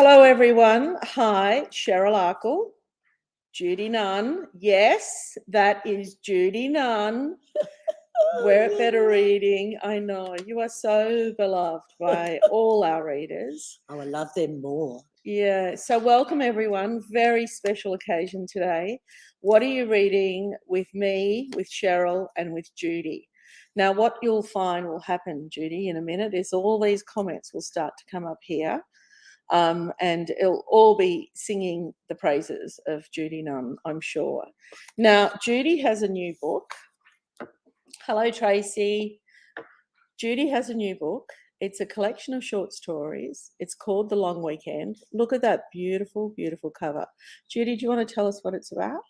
Hello, everyone. Hi, Cheryl Arkle, Judy Nunn. Yes, that is Judy Nunn. We're at Better Reading. I know you are so beloved by all our readers. Oh, I love them more. Yeah, so welcome everyone. Very special occasion today. What are you reading with me, with Cheryl, and with Judy? Now, what you'll find will happen, Judy, in a minute is all these comments will start to come up here. And it'll all be singing the praises of Judy Nunn, I'm sure. Now, Judy has a new book. Hello, Tracy. Judy has a new book. It's a collection of short stories. It's called The Long Weekend. Look at that beautiful, beautiful cover. Judy, do you want to tell us what it's about?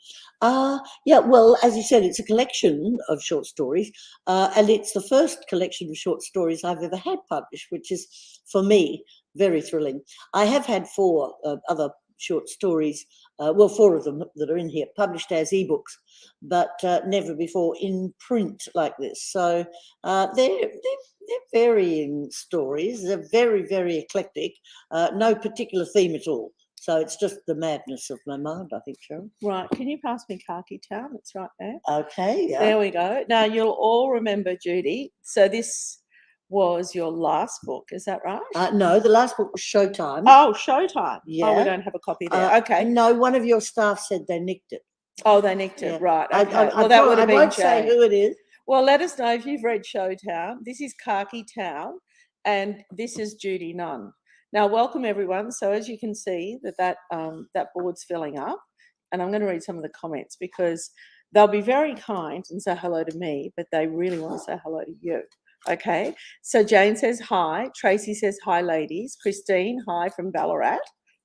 Yeah, well, as you said, it's a collection of short stories, and it's the first collection of short stories I've ever had published, which is, for me, very thrilling. I have had four other short stories, four of them that are in here, published as ebooks, but never before in print like this. So they're varying stories. They're very, very eclectic, no particular theme at all. So it's just the madness of my mind, I think, Cheryl. Right. Can you pass me Khaki Town? It's right there. Okay, yeah. There we go. Now, you'll all remember, Judy. So this was your last book. Is that right? No, the last book was Showtime. Oh, Showtime. Yeah. Oh, we don't have a copy there. Okay. No, one of your staff said they nicked it. Oh, they nicked it. Yeah. Right. Okay. That would have been I won't say who it is. Well, let us know if you've read Showtown. This is Khaki Town, and this is Judy Nunn. Now, welcome everyone. So as you can see, that board's filling up, and I'm going to read some of the comments because they'll be very kind and say hello to me, but they really want to say hello to you. Okay. So Jane says hi. Tracy says hi, ladies. Christine, hi from Ballarat.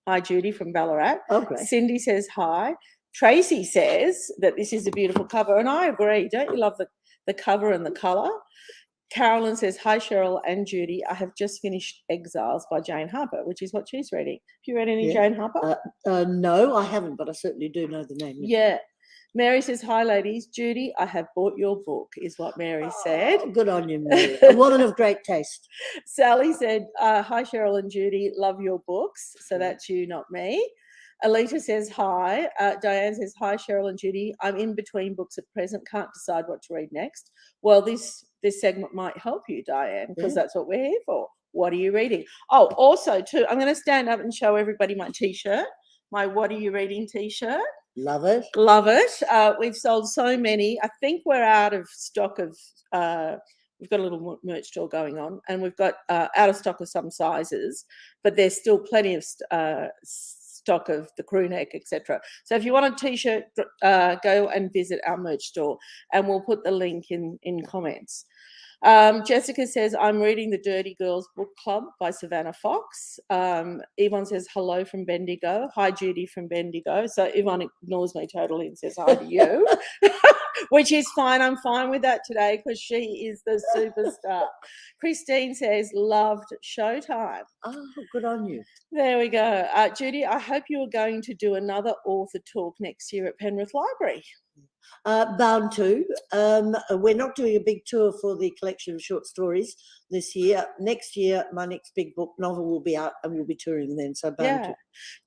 Hi, Judy from Ballarat. Okay. Cindy says hi. Tracy says that this is a beautiful cover, and I agree. Don't you love the cover and the colour? Carolyn says, hi, Cheryl and Judy. I have just finished Exiles by Jane Harper, which is what she's reading. Have you read any Jane Harper? No, I haven't, but I certainly do know the name. Yeah. Mary says, hi, ladies. Judy, I have bought your book, is what Mary said. Good on you, Mary. A woman of great taste. Sally said, hi, Cheryl and Judy. Love your books. So that's you, not me. Alita says hi. Diane says hi, Cheryl and Judy. I'm in between books at present. Can't decide what to read next. Well, this segment might help you, Diane, because that's what we're here for. What are you reading? Oh, also too, I'm going to stand up and show everybody my T-shirt, my What Are You Reading T-shirt. Love it. Love it. We've sold so many. I think we're out of stock of. We've got a little merch store going on, and we've got out of stock of some sizes, but there's still plenty of stock of the crew neck, etc. So if you want a T-shirt, go and visit our merch store, and we'll put the link in comments. Jessica says, I'm reading The Dirty Girls Book Club by Savannah Fox. Yvonne says, hello from Bendigo. Hi, Judy from Bendigo. So Yvonne ignores me totally and says hi to you, which is fine. I'm fine with that today because she is the superstar. Christine says, loved Showtime. Oh, good on you. There we go. Judy, I hope you are going to do another author talk next year at Penrith Library. Bound to. We're not doing a big tour for the collection of short stories this year. Next year, my next big book novel will be out and we'll be touring then. So bound to.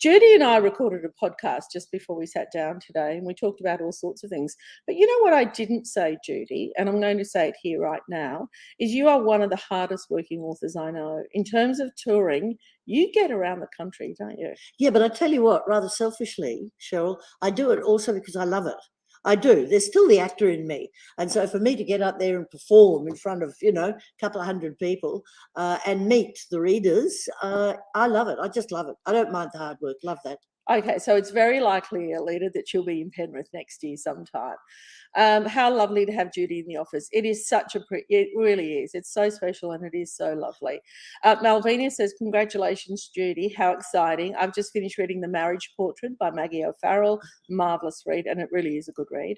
Judy and I recorded a podcast just before we sat down today, and we talked about all sorts of things. But you know what I didn't say, Judy, and I'm going to say it here right now, is you are one of the hardest working authors I know. In terms of touring, you get around the country, don't you? Yeah, but I tell you what, rather selfishly, Cheryl, I do it also because I love it. I do. There's still the actor in me. And so for me to get up there and perform in front of, a couple of hundred people and meet the readers, I love it. I just love it. I don't mind the hard work. Love that. Okay, so it's very likely, Alita, that she'll be in Penrith next year sometime. How lovely to have Judy in the office. It is it really is. It's so special and it is so lovely. Malvina says, congratulations, Judy. How exciting. I've just finished reading The Marriage Portrait by Maggie O'Farrell. Marvellous read, and it really is a good read.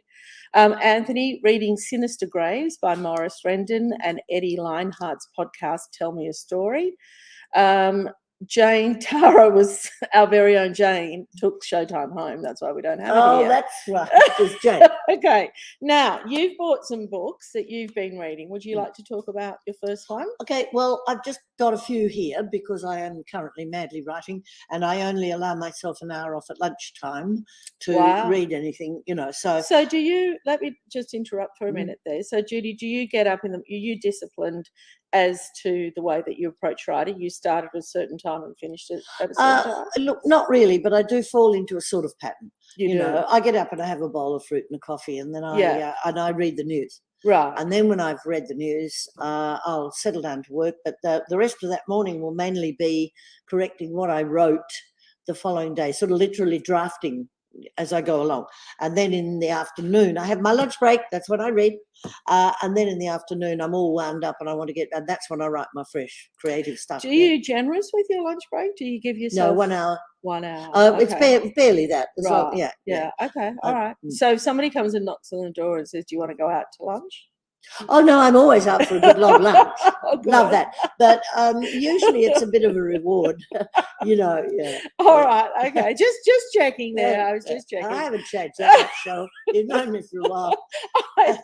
Anthony, reading Sinister Graves by Maurice Rendon and Eddie Linehart's podcast, Tell Me a Story. Jane Tara was our very own Jane, took Showtime home. That's why we don't have it Oh, here. that's right. It's Jane. Okay. Now, you've bought some books that you've been reading. Would you like to talk about your first one? Okay, well, I've just got a few here because I am currently madly writing, and I only allow myself an hour off at lunchtime to Wow. read anything, So do you, let me just interrupt for a minute there. So, Judy, do you get up are you disciplined as to the way that you approach writing? You start at a certain time and finished it at a certain time? look, not really, but I do fall into a sort of pattern. You do. I get up and I have a bowl of fruit and a coffee, and then I read the news. Right. And then when I've read the news, I'll settle down to work. But the rest of that morning will mainly be correcting what I wrote the following day, sort of literally drafting as I go along. And then in the afternoon, I have my lunch break. That's when I read. And then in the afternoon, I'm all wound up and I want to and that's when I write my fresh creative stuff. Do you generous with your lunch break? Do you give yourself? No, 1 hour. 1 hour. It's barely that. Right. Well, yeah. Okay. All right. So if somebody comes and knocks on the door and says, "Do you want to go out to lunch?" Oh no, I'm always up for a good long lunch. Oh, love that. But usually it's a bit of a reward, Yeah. All right. Okay. Just checking there. I was just checking. I haven't changed that much, so you've known me for a while. I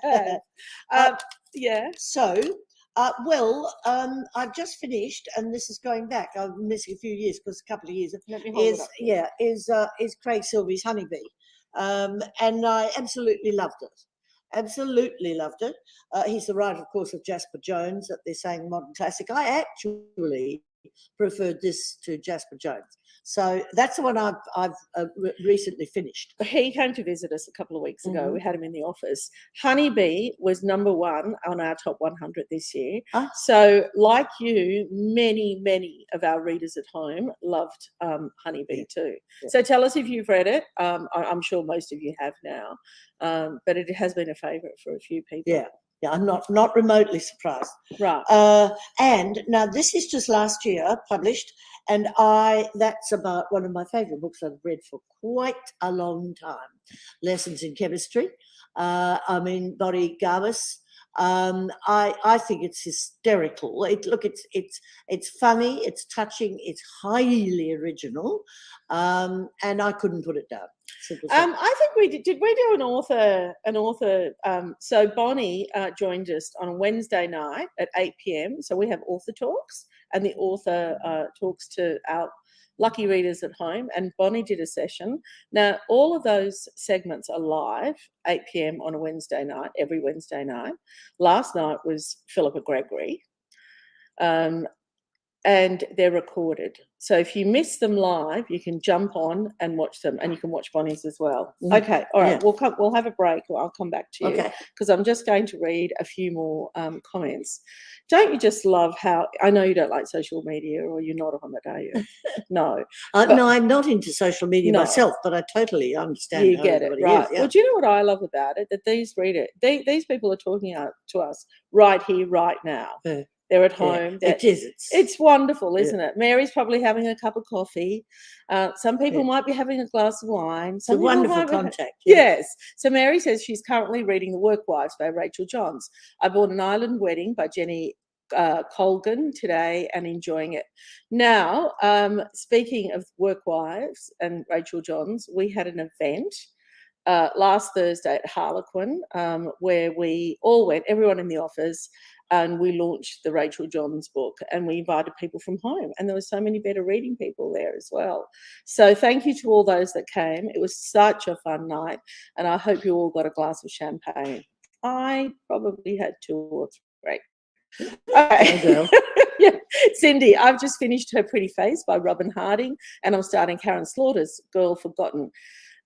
have. Yeah. So, I've just finished, and this is going back. I'm missing a few years because a couple of years. Let me hold it up. Is Craig Silvey's Honeybee, and I absolutely loved it. Absolutely loved it. He's the writer, of course, of Jasper Jones, that they're saying modern classic. I actually preferred this to Jasper Jones. So that's the one I've recently finished. He came to visit us a couple of weeks ago. We had him in the office. Honeybee was #1 on our top 100 this year. So, like you, many of our readers at home loved Honeybee too. Yeah. So tell us if you've read it. I'm sure most of you have now, but it has been a favourite for a few people. Yeah. Yeah, I'm not remotely surprised. Right. And now this is just last year published, and that's about one of my favourite books I've read for quite a long time. Lessons in Chemistry. Body Garvis. I think it's hysterical. It's funny, it's touching, it's highly original, and I couldn't put it down. I think we did we do an author so Bonnie joined us on a Wednesday night at 8 p.m. So we have author talks, and the author talks to our lucky readers at home, and Bonnie did a session. Now, all of those segments are live, 8 p.m. on a Wednesday night, every Wednesday night. Last night was Philippa Gregory, and they're recorded. So if you miss them live, you can jump on and watch them, and you can watch Bonnie's as well. Okay, all right, we'll have a break. I'll come back to you because I'm just going to read a few more comments. Don't you just love how, I know you don't like social media, or you're not on it, are you? No. No, I'm not into social media myself, but I totally understand. You get it, right? Well, do you know what I love about it? That these people are talking to us right here, right now. Yeah. They're at home. It's wonderful, isn't it? Mary's probably having a cup of coffee. Some people might be having a glass of wine. It's a wonderful contact. Yes. So Mary says she's currently reading The Work Wives by Rachel Johns. I bought An Island Wedding by Jenny Colgan today and enjoying it. Now, speaking of Work Wives and Rachel Johns, we had an event last Thursday at Harlequin where we all went, everyone in the office, and we launched the Rachel Johns book, and we invited people from home, and there were so many better reading people there as well. So thank you to all those that came. It was such a fun night, and I hope you all got a glass of champagne. I probably had 2 or 3. Okay. Yeah. Cindy, I've just finished Her Pretty Face by Robin Harding, and I'm starting Karen Slaughter's Girl Forgotten.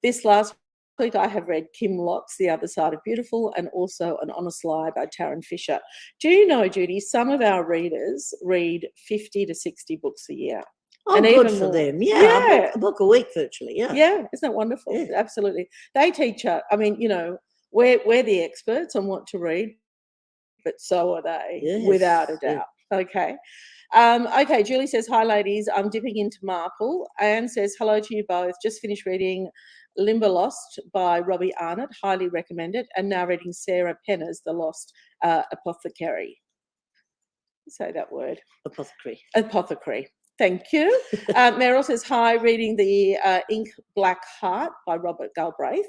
This last week I have read Kim Locke's The Other Side of Beautiful, and also An Honest Lie by Taryn Fisher. Do you know, Judy, some of our readers read 50 to 60 books a year. Oh, and good for them. Yeah. A book a week virtually. Yeah. Yeah. Isn't that wonderful? Yeah. Absolutely. They teach us, we're the experts on what to read, but so are they, without a doubt. Yeah. Okay. Okay, Julie says, hi, ladies. I'm dipping into Marple. Anne says, hello to you both. Just finished reading Limberlost by Robbie Arnott. Highly recommend it. And now reading Sarah Penner's The Lost Apothecary. Say that word. Apothecary. Apothecary. Thank you. Meryl says, hi, reading the Ink Black Heart by Robert Galbraith.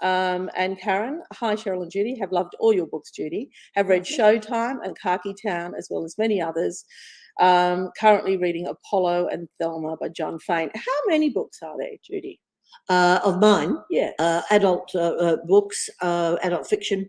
And Karen, hi, Cheryl and Judy, have loved all your books, Judy. Have read Showtime and Khaki Town, as well as many others. Currently reading Apollo and Thelma by John Fane. How many books are there, Judy? Of mine? Yeah. Adult books, adult fiction,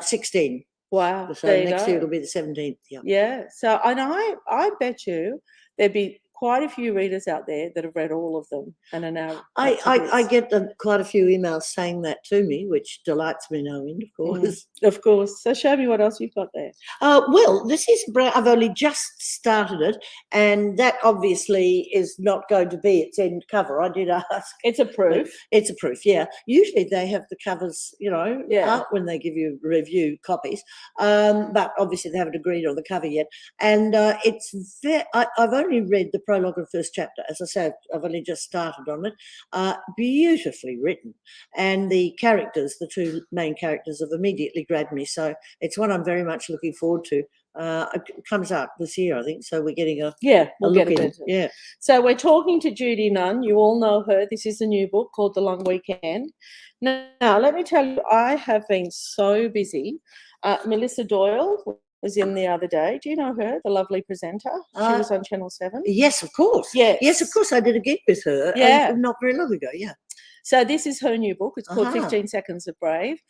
16. Wow. So next year it'll be the 17th. Yeah. Yeah. So, and I bet you there'd be quite a few readers out there that have read all of them and are now. I get quite a few emails saying that to me, which delights me no end, of course. Of course. So show me what else you've got there. Well, this is I've only just started it, and that obviously is not going to be its end cover. I did ask. It's a proof. It's a proof, yeah. Usually they have the covers, Yeah. out when they give you review copies, but obviously they haven't agreed on the cover yet. And I've only read the prologue and first chapter. As I said, I've only just started on it. Beautifully written, and the characters, the two main characters, have immediately grabbed me. So it's one I'm very much looking forward to. It comes out this year, I think. So we're getting a look in. Yeah. So we're talking to Judy Nunn. You all know her. This is a new book called The Long Weekend. Now, let me tell you, I have been so busy. Melissa Doyle was in the other day. Do you know her, the lovely presenter? She was on Channel 7. Yes, of course. Yes, of course. I did a gig with her not very long ago, yeah. So this is her new book. It's called 15 Seconds of Brave.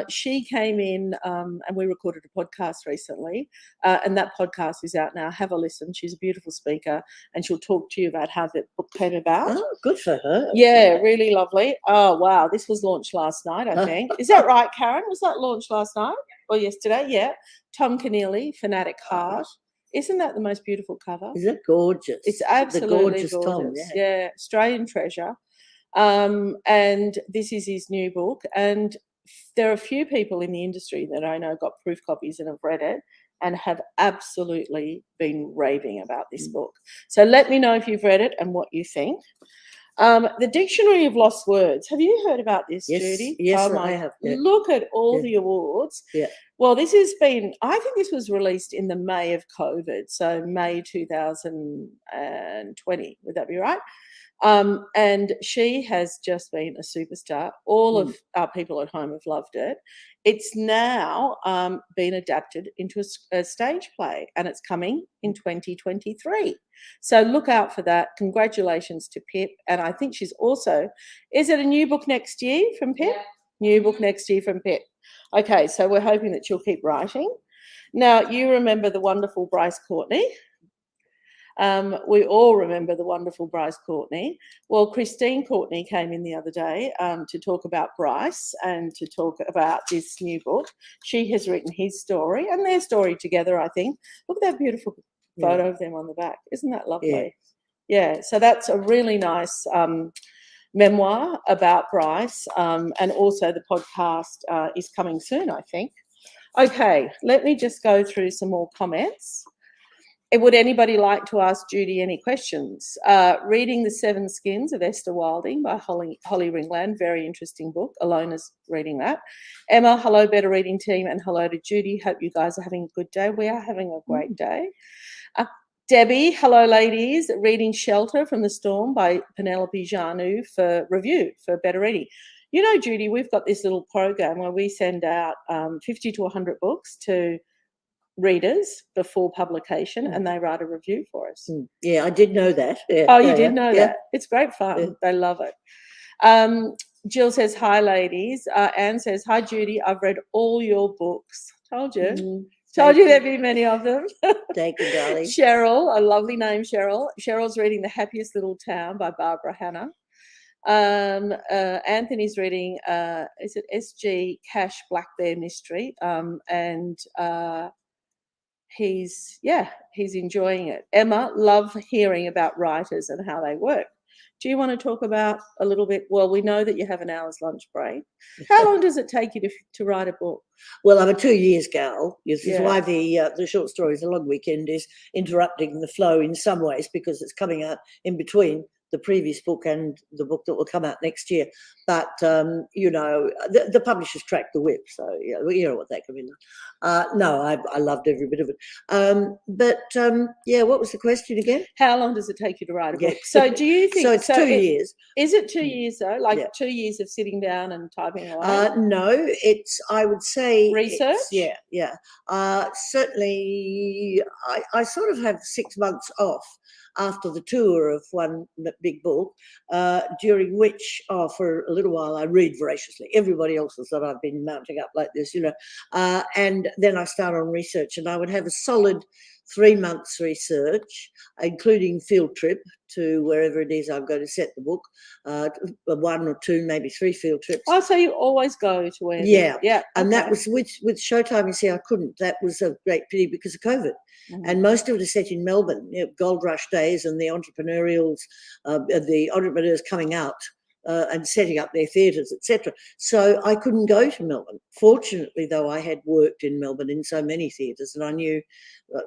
She came in and we recorded a podcast recently, and that podcast is out now. Have a listen. She's a beautiful speaker, and she'll talk to you about how the book came about. Oh, good for her. Yeah, really lovely. Oh, wow. This was launched last night, I think. Is that right, Karen? Was that launched last night or yesterday? Yeah. Tom Keneally, Fanatic Heart. Isn't that the most beautiful cover? Is it gorgeous? It's absolutely gorgeous. Tom, yeah. Australian treasure. And this is his new book. And there are a few people in the industry that I know got proof copies and have read it and have absolutely been raving about this book. So let me know if you've read it and what you think. The Dictionary of Lost Words. Have you heard about this, Judy? Yes, I have. Yeah. Look at all the awards. Yeah. Well, this has been, I think this was released in the May of COVID, so May 2020. Would that be right? And she has just been a superstar. All of our people at home have loved it. It's now been adapted into a stage play, and it's coming in 2023. So look out for that. Congratulations to Pip. And I think she's also, is it a new book next year from Pip? Yeah. New book next year from Pip. Okay, so we're hoping that she'll keep writing. Now, you remember the wonderful Bryce Courtney. We all remember the wonderful Bryce Courtney. Well, Christine Courtney came in the other day to talk about Bryce and to talk about this new book. She has written his story and their story together, I think. Look at that beautiful photo of them on the back. Isn't that lovely? Yeah, so that's a really nice memoir about Bryce, and also the podcast is coming soon, I think. Okay, let me just go through some more comments. Would anybody like to ask Judy any questions? Reading The Seven Skins of Esther Wilding by Holly Ringland, very interesting book. Alona's reading that. Emma, hello, Better Reading team, and hello to Judy. Hope you guys are having a good day. We are having a great day. Debbie, hello, ladies. Reading Shelter from the Storm by Penelope Janu for review for Better Reading. You know, Judy, we've got this little program where we send out 50 to 100 books to readers before publication, and they write a review for us. Yeah, I did know that. Yeah, oh, you did know that? It's great fun. Yeah. They love it. Jill says, hi, ladies. Anne says, hi, Judy. I've read all your books. Told you. Told you there'd be many of them. Thank you, darling. Cheryl, a lovely name, Cheryl. Cheryl's reading The Happiest Little Town by Barbara Hanna. Anthony's reading, is it S.G. Cash Black Bear Mystery? And he's enjoying it. Emma, love hearing about writers and how they work. Do you want to talk about a little bit? Well, we know that you have an hour's lunch break. How long does it take you to write a book? Well, I'm a 2 years gal. This is why the short stories, The Long Weekend, is interrupting the flow in some ways, because it's coming out in between the previous book and the book that will come out next year. But, the publishers track the whip, so you know what that can be like. No, I loved every bit of it. What was the question again? How long does it take you to write a book? Yeah. So do you think... So it's 2 years. Is it 2 years, though? Like Yeah. 2 years of sitting down and typing away? No, it's, I would say... Research? Yeah. Certainly, I sort of have 6 months off after the tour of one big book, during which, for a little while, I read voraciously. Everybody else has that I've been mounting up like this, and then I start on research, and I would have a solid 3 months research, including field trip to wherever it is I'm going to set the book, 1 or 2, maybe 3 field trips. Oh, so you always go to where? Yeah. And that was with Showtime. You see, I couldn't. That was a great pity because of COVID. And most of it is set in Melbourne, gold rush days, and the entrepreneurs coming out and setting up their theatres, etc. So I couldn't go to Melbourne. Fortunately, though, I had worked in Melbourne in so many theatres, and I knew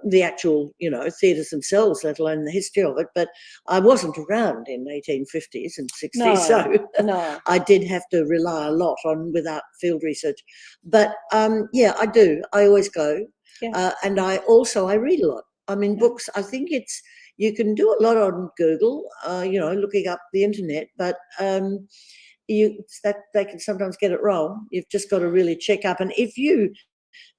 the actual, theatres themselves, let alone the history of it. But I wasn't around in 1850s and 60s, No. I did have to rely a lot on without field research. But I do. I always go. Yeah. And I read a lot. I mean, books, I think you can do a lot on Google, looking up the internet, but they can sometimes get it wrong. You've just got to really check up. And if you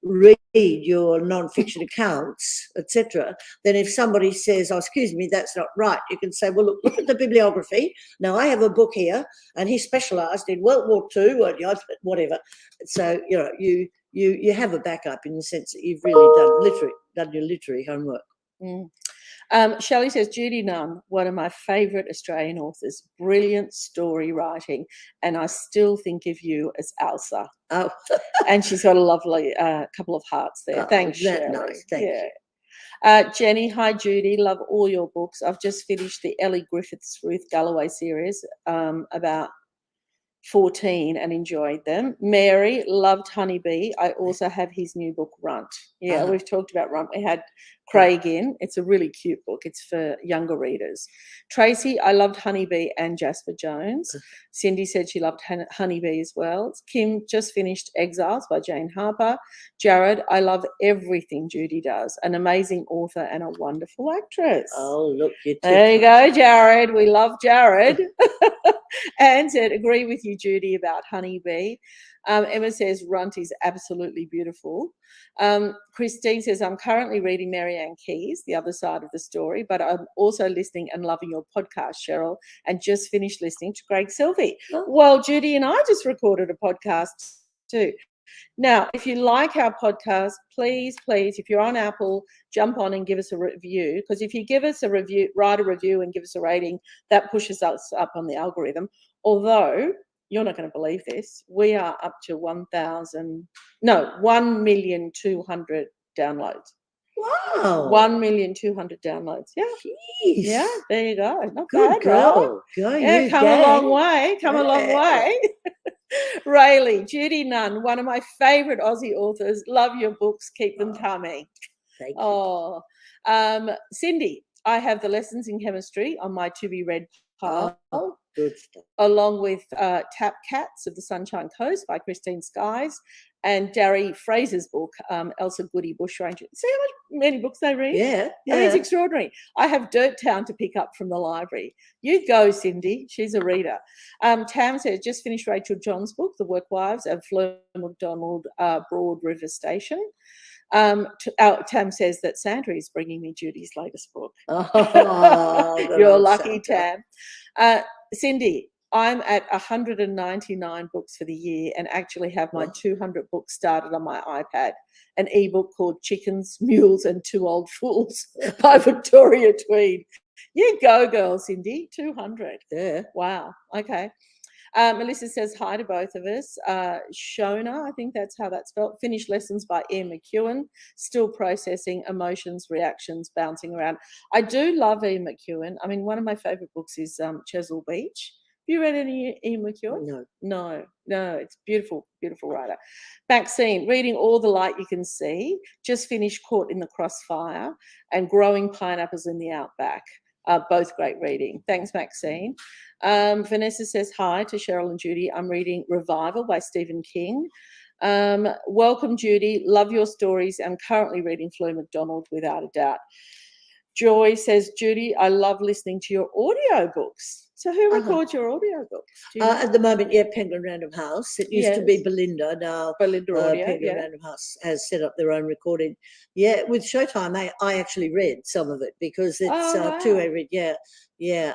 read your non-fiction accounts, etc., then if somebody says, "Oh, excuse me, that's not right," you can say, "Well, look at the bibliography. Now, I have a book here, and he specialised in World War II, or whatever." So you have a backup in the sense that you've really done your literary homework. Shelley says, Judy Nunn, one of my favourite Australian authors, brilliant story writing, and I still think of you as Elsa. Oh. And she's got a lovely couple of hearts there. Thanks, Shelley. Nice. Thank you. Jenny, hi Judy, love all your books. I've just finished the Ellie Griffiths Ruth Galloway series, about 14, and enjoyed them. Mary loved Honeybee. I also have his new book, Runt. Yeah, we've talked about Runt. We had Craig in. It's a really cute book. It's for younger readers. Tracy, I loved Honeybee and Jasper Jones. Cindy said she loved Honeybee as well. Kim just finished Exiles by Jane Harper. Jared, I love everything Judy does. An amazing author and a wonderful actress. Oh, look, there you go, Jared. We love Jared. Anne said, agree with you, Judy, about Honeybee. Emma says, Runt is absolutely beautiful. Christine says, I'm currently reading Marianne Keyes, The Other Side of the Story, but I'm also listening and loving your podcast, Cheryl, and just finished listening to Greg Silvey. Oh. Well, Judy and I just recorded a podcast too. Now, if you like our podcast, please, if you're on Apple, jump on and give us a review, because if you give us a review, write a review and give us a rating, that pushes us up on the algorithm. Although, you're not going to believe this, we are up to 1,200,000 downloads. Wow. 1,200,000 downloads. Yeah. Jeez. Yeah, there you go. Not Good bad, girl. Right? Come a long way. A long way. Rayleigh, Judy Nunn, one of my favourite Aussie authors. Love your books. Keep them coming. Thank you. Cindy, I have the lessons in chemistry on my to-be-read pile. Oh, good stuff. Along with Tap Cats of the Sunshine Coast by Christine Skies, and Darry Fraser's book, Elsa Goody Bushranger. See how many books they read? Yeah. I mean, it's extraordinary. I have Dirt Town to pick up from the library. You go, Cindy. She's a reader. Tam says, just finished Rachel John's book, The Work Wives of Fleur MacDonald, Broad River Station. Tam says that Sandra is bringing me Judy's latest book. Oh, you're lucky, Tam. Cindy, I'm at 199 books for the year and actually have my 200 books started on my iPad. An ebook called Chickens, Mules and Two Old Fools by Victoria Tweed. You go, girl, Cindy. 200. Yeah. Wow. Okay. Melissa says hi to both of us. Shona, I think that's how that's spelled. Finished lessons by Ian McEwan. Still processing emotions, reactions, bouncing around. I do love Ian McEwan. I mean, one of my favourite books is Chesil Beach. Have you read any Ian McEwan? No. It's beautiful, beautiful writer. Maxine, reading All the Light You Can See. Just finished Caught in the Crossfire and Growing Pineapples in the Outback. Both great reading. Thanks, Maxine. Vanessa says hi to Cheryl and Judy. I'm reading Revival by Stephen King. Welcome, Judy. Love your stories. I'm currently reading Fleur MacDonald, without a doubt. Joy says, Judy, I love listening to your audiobooks. So who records your audiobooks? Do you know? At the moment, Penguin Random House. It used to be Belinda. Now Belinda Audio, Penguin Random House has set up their own recording. Yeah, with Showtime, I actually read some of it because it's two-way read. Yeah.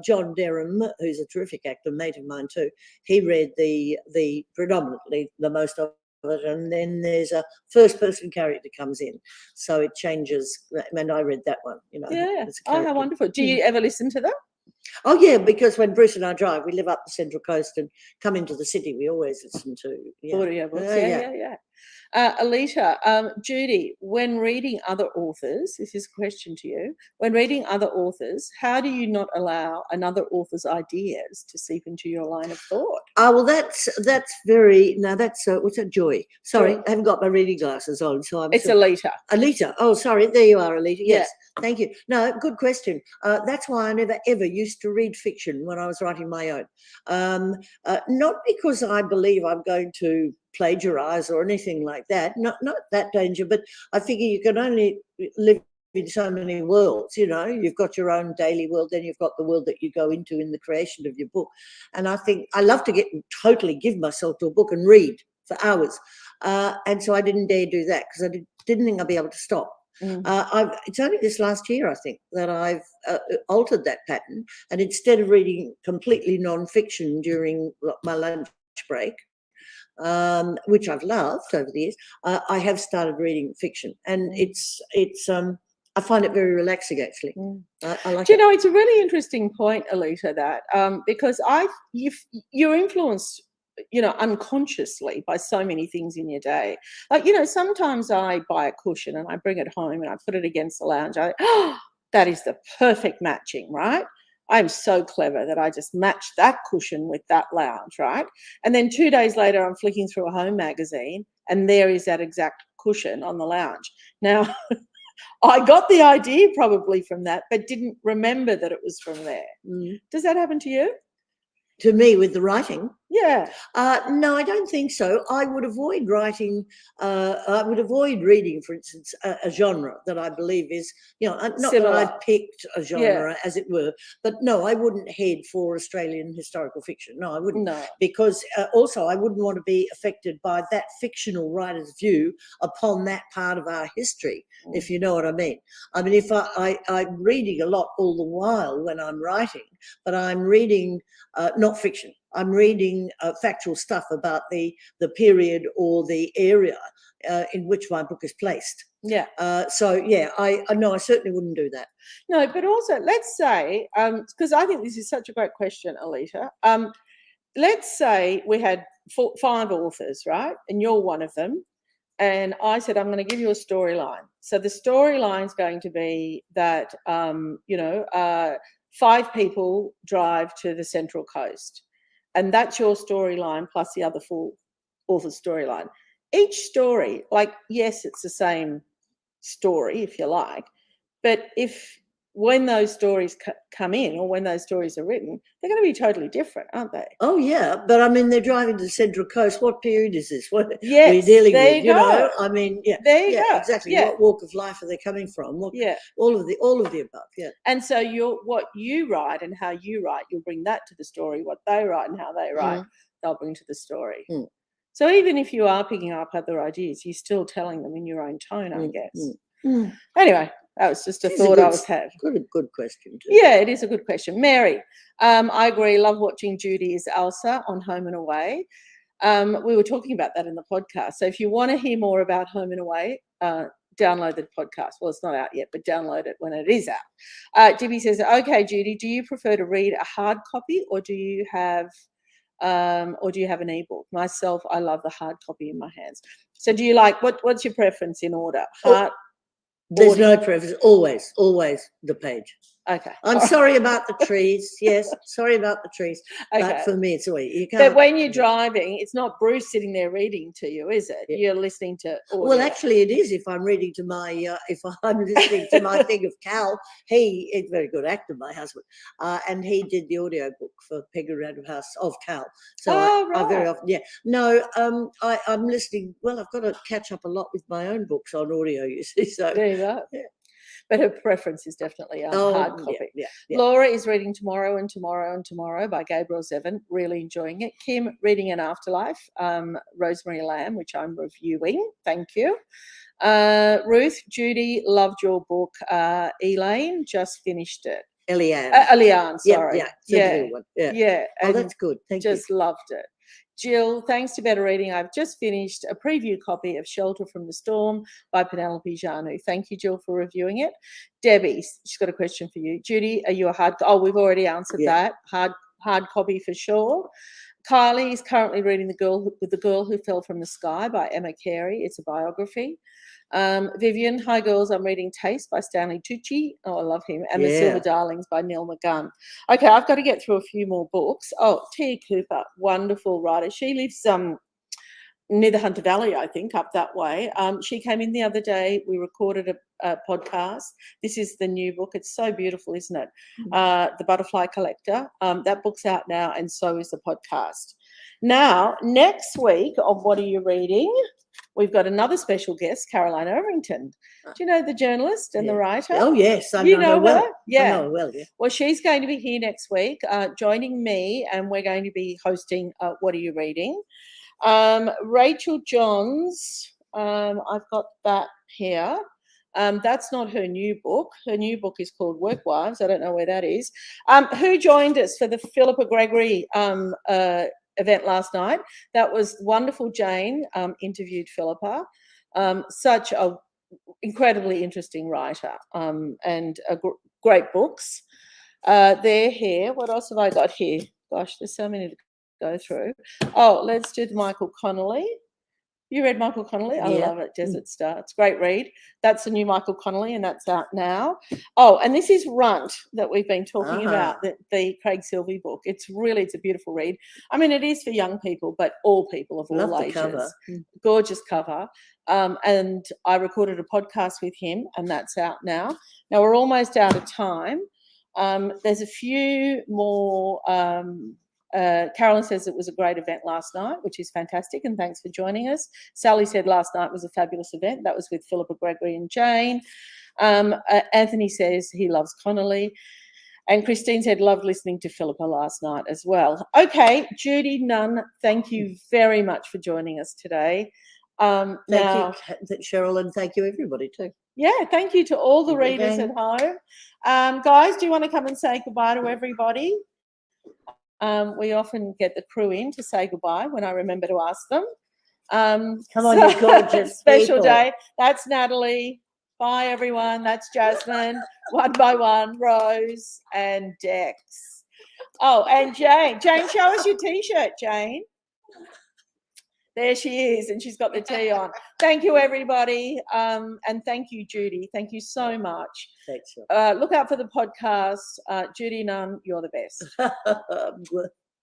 John Derham, who's a terrific actor, mate of mine too. He read the predominantly the most of it, and then there's a first-person character comes in, so it changes. And I read that one. Yeah. How wonderful! Do you ever listen to them? Oh yeah, because when Bruce and I drive, we live up the Central Coast and come into the city. We always listen to audiobooks. Yeah. Alita, Judy, when reading other authors, this is a question to you. When reading other authors, how do you not allow another author's ideas to seep into your line of thought? Well, that's very. Now that's what's that? Joy. Sorry, I haven't got my reading glasses on, so It's Alita. Alita. Oh, sorry. There you are, Alita. Yes. Thank you. No, good question. That's why I never ever used to read fiction when I was writing my own. Not because I believe I'm going to plagiarize or anything like that. Not that danger, but I figure you can only live in so many worlds. You've got your own daily world, then you've got the world that you go into in the creation of your book. And I think I love to totally give myself to a book and read for hours. And so I didn't dare do that because I didn't think I'd be able to stop. It's only this last year, I think, that I've altered that pattern. And instead of reading completely non-fiction during my lunch break, which I've loved over the years, I have started reading fiction, and it's I find it very relaxing, actually. I like it. It's a really interesting point, Alita, that because you're influenced, unconsciously by so many things in your day. Like, sometimes I buy a cushion and I bring it home and I put it against the lounge. That is the perfect matching, right? I'm so clever that I just matched that cushion with that lounge, right? And then 2 days later, I'm flicking through a home magazine and there is that exact cushion on the lounge. Now, I got the idea probably from that, but didn't remember that it was from there. Does that happen to you? To me, with the writing? Yeah. No, I don't think so. I would avoid writing. I would avoid reading, for instance, a genre that I believe is, not similar. that I picked a genre, as it were, but no, I wouldn't head for Australian historical fiction. No, I wouldn't. No. Because also I wouldn't want to be affected by that fictional writer's view upon that part of our history, if you know what I mean. I mean, if I'm reading a lot all the while when I'm writing, but I'm reading not fiction. I'm reading factual stuff about the period or the area in which my book is placed. Yeah. I certainly wouldn't do that. No, but also let's say, because I think this is such a great question, Alita. Let's say we had 5 authors, right? And you're one of them. And I said, I'm going to give you a storyline. So the storyline's going to be that, 5 people drive to the Central Coast. And that's your storyline plus the other 4 authors' storyline. Each story, yes, it's the same story, if you like, but when those stories come in or when those stories are written, they're going to be totally different, aren't they? Oh, yeah. But, I mean, they're driving to the Central Coast. What period is this? What yes, are you dealing with? You go. I mean, yeah. There you go. Exactly. Yeah. What walk of life are they coming from? All of the above, yeah. And so what you write and how you write, you'll bring that to the story. What they write and how they write, they'll bring to the story. So even if you are picking up other ideas, you're still telling them in your own tone, I guess. Anyway, that was just a thought I was having. Good question too. Yeah, it is a good question. Mary, I agree. Love watching Judy as Elsa on Home and Away. We were talking about that in the podcast. So if you want to hear more about Home and Away, download the podcast. Well, it's not out yet, but download it when it is out. Dibby says, okay, Judy, do you prefer to read a hard copy or do you have an ebook? Myself, I love the hard copy in my hands. So do you like, what's your preference in order? There's no preference. Always the page. Okay. I'm sorry about the trees. Yes, sorry about the trees. Okay. But for me, it's all you can't. But when you're driving, it's not Bruce sitting there reading to you, is it? Yeah. You're listening to audio. Well, actually, it is. If I'm reading to my, if I'm listening to my thing of Cal, he is a very good actor, my husband, and he did the audio book for Peggy Random House of Cal. So I very often, yeah. No, I'm listening. Well, I've got to catch up a lot with my own books on audio. You see, so there you go. Yeah. But her preference is definitely hard copy. Yeah. Laura is reading Tomorrow and Tomorrow and Tomorrow by Gabriel Zevin, really enjoying it. Kim reading An Afterlife, Rosemary Lamb, which I'm reviewing. Thank you. Ruth, Judy, loved your book. Elaine just finished it. Eliane, sorry. Yeah. Oh, and that's good. Thank you. Just loved it. Jill, thanks to Better Reading, I've just finished a preview copy of Shelter from the Storm by Penelope Janu. Thank you, Jill, for reviewing it. Debbie, she's got a question for you. Judy, are you a hard? Oh, we've already answered that. Hard copy for sure. Kylie is currently reading The Girl Who Fell from the Sky by Emma Carey. It's a biography. Vivian, hi girls, I'm reading Taste by Stanley Tucci. Oh, I love him. And The Silver Darlings by Neil McGunn. Okay, I've got to get through a few more books. Oh, Tia Cooper, wonderful writer. She lives near the Hunter Valley, I think, up that way. She came in the other day. We recorded a podcast. This is the new book. It's so beautiful, isn't it? The Butterfly Collector. That book's out now, and so is the podcast. Now, next week on What Are You Reading? We've got another special guest, Caroline Irvington. Do you know the journalist and the writer? Oh, yes. I know her well. Yeah. I know her well, yeah. Well, she's going to be here next week, joining me, and we're going to be hosting What Are You Reading? Rachel Johns, I've got that here. That's not her new book. Her new book is called Work Wives. I don't know where that is. Who joined us for the Philippa Gregory event last night? That was wonderful. Jane interviewed Philippa. Such a incredibly interesting writer, and great books. They're here. What else have I got here? Gosh, there's so many to go through. Oh, let's do Michael Connolly. You read Michael Connolly? I love it. Desert Star. It's a great read. That's the new Michael Connolly, and that's out now. Oh, and this is Runt that we've been talking about, the Craig Silvey book. It's a beautiful read. I mean, it is for young people, but all people of all ages. Cover. Gorgeous cover. And I recorded a podcast with him, and that's out now. Now, we're almost out of time. There's a few more. Carolyn says it was a great event last night, which is fantastic, and thanks for joining us. Sally said last night was a fabulous event. That was with Philippa Gregory and Jane. Anthony says he loves Connolly. And Christine said, loved listening to Philippa last night as well. Okay, Judy Nunn, thank you very much for joining us today. Thank you, Cheryl, and thank you, everybody, too. Yeah, thank you to all the readers at home. Guys, do you want to come and say goodbye to everybody? We often get the crew in to say goodbye when I remember to ask them. Come on, you gorgeous special people. day. That's Natalie. Bye, everyone. That's Jasmine. One by one, Rose and Dex. Oh, and Jane. Jane, show us your T-shirt, Jane. There she is, and she's got the tea on. Thank you, everybody, and thank you, Judy. Thank you so much. Thanks. Look out for the podcast. Judy Nunn, you're the best.